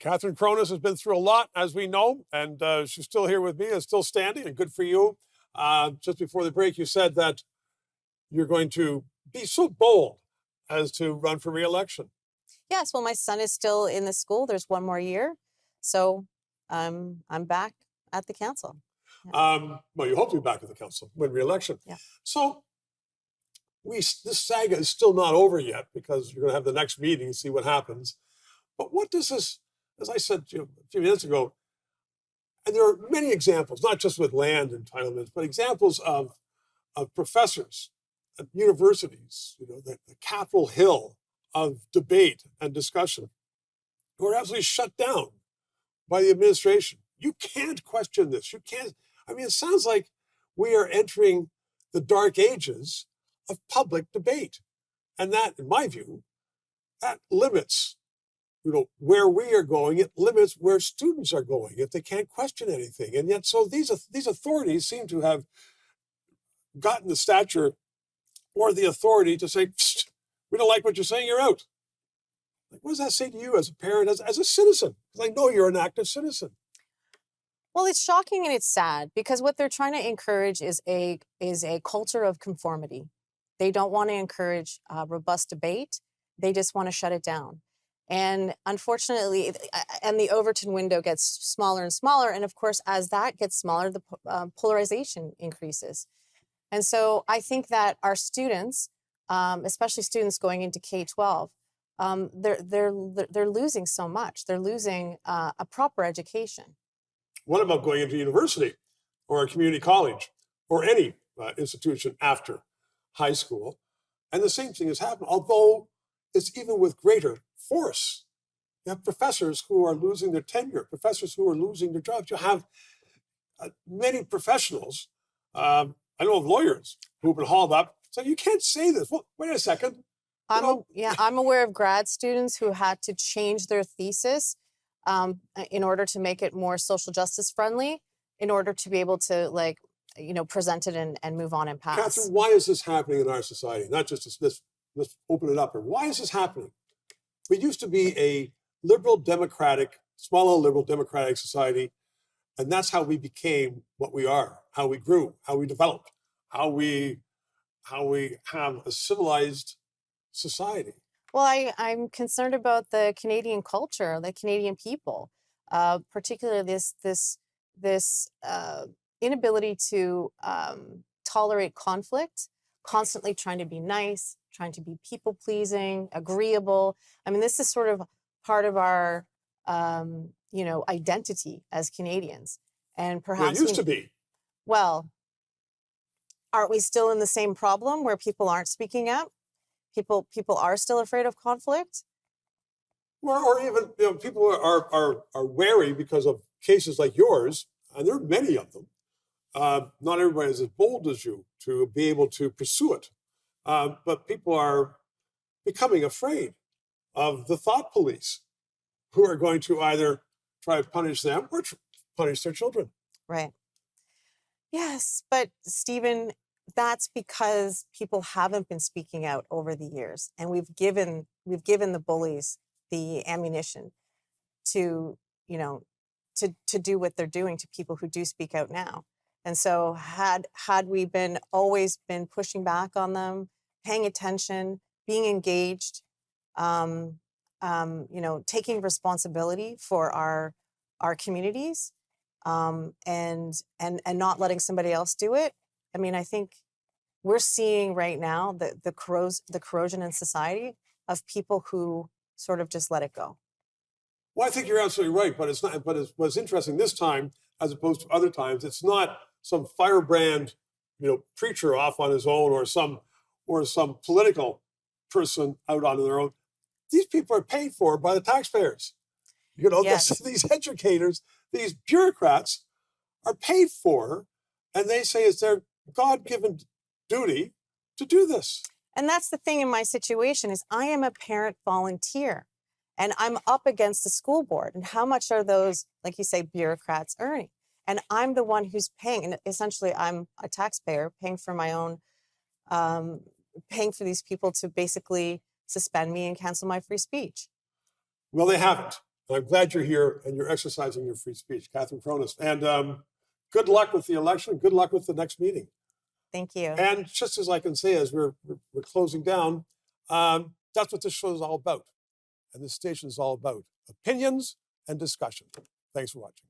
Catherine Kronas has been through a lot, as we know, and she's still here with me and still standing, and good for you. Just before the break, you said that you're going to be so bold as to run for re-election. Yes, well, my son is still in the school. There's one more year. So I'm back at the council. Yeah. Well, you hope to be back at the council, win re-election. Yeah. So this saga is still not over yet, because you're going to have the next meeting and see what happens. But what does this, as I said a few minutes ago, and there are many examples, not just with land entitlements, but examples of professors at universities, the Capitol Hill of debate and discussion, who are absolutely shut down by the administration. You can't question this. You can't. I mean, it sounds like we are entering the dark ages of public debate. And that, in my view, that limits where we are going. It limits where students are going if they can't question anything. And yet, so these authorities seem to have gotten the stature or the authority to say, we don't like what you're saying, you're out. Like, what does that say to you as a parent, as a citizen? Because I know you're an active citizen. Well, it's shocking and it's sad, because what they're trying to encourage is a culture of conformity. They don't want to encourage robust debate. They just want to shut it down. And unfortunately, and the Overton window gets smaller and smaller. And of course, as that gets smaller, the polarization increases. And so I think that our students, especially students going into K-12, they're losing so much. They're losing a proper education. What about going into university or a community college or any institution after high school? And the same thing has happened, although it's even with greater force. You have professors who are losing their tenure, professors who are losing their jobs. You have many professionals, I know of lawyers who've been hauled up. So you can't say this. Well, wait a second. I'm aware of grad students who had to change their thesis in order to make it more social justice friendly, in order to be able to present it and move on and pass. Catherine, why is this happening in our society? Not just this, let's open it up here. Why is this happening? We used to be a liberal democratic, small liberal democratic society, and that's how we became what we are, how we grew, how we developed, how we have a civilized society. Well, I'm concerned about the Canadian culture, the Canadian people, particularly this inability to tolerate conflict, constantly trying to be nice, trying to be people pleasing, agreeable. I mean, this is sort of part of our identity as Canadians, and perhaps it used to be. Well, aren't we still in the same problem where people aren't speaking up? People are still afraid of conflict? Or even people are wary because of cases like yours, and there are many of them. Not everybody is as bold as you to be able to pursue it. But people are becoming afraid of the thought police, who are going to either try to punish them or punish their children. Right. Yes, but Stephen, that's because people haven't been speaking out over the years, and we've given the bullies the ammunition to do what they're doing to people who do speak out now. And so had we always been pushing back on them, paying attention, being engaged, taking responsibility for our communities, and not letting somebody else do it. I mean, I think we're seeing right now the corrosion in society of people who sort of just let it go. Well, I think you're absolutely right, but it's not. But what's interesting this time, as opposed to other times, it's not some firebrand, preacher off on his own, or some political person out on their own. These people are paid for by the taxpayers. Yes. These educators, these bureaucrats are paid for, and they say it's their God-given duty to do this. And that's the thing in my situation is I am a parent volunteer, and I'm up against the school board. And how much are those, like you say, bureaucrats earning? And I'm the one who's paying. And essentially, I'm a taxpayer paying for my own, paying for these people to basically suspend me and cancel my free speech. Well, they haven't. And I'm glad you're here and you're exercising your free speech, Catherine Kronas. And good luck with the election. Good luck with the next meeting. Thank you. And just as I can say, as we're closing down, that's what this show is all about. And this station is all about opinions and discussion. Thanks for watching.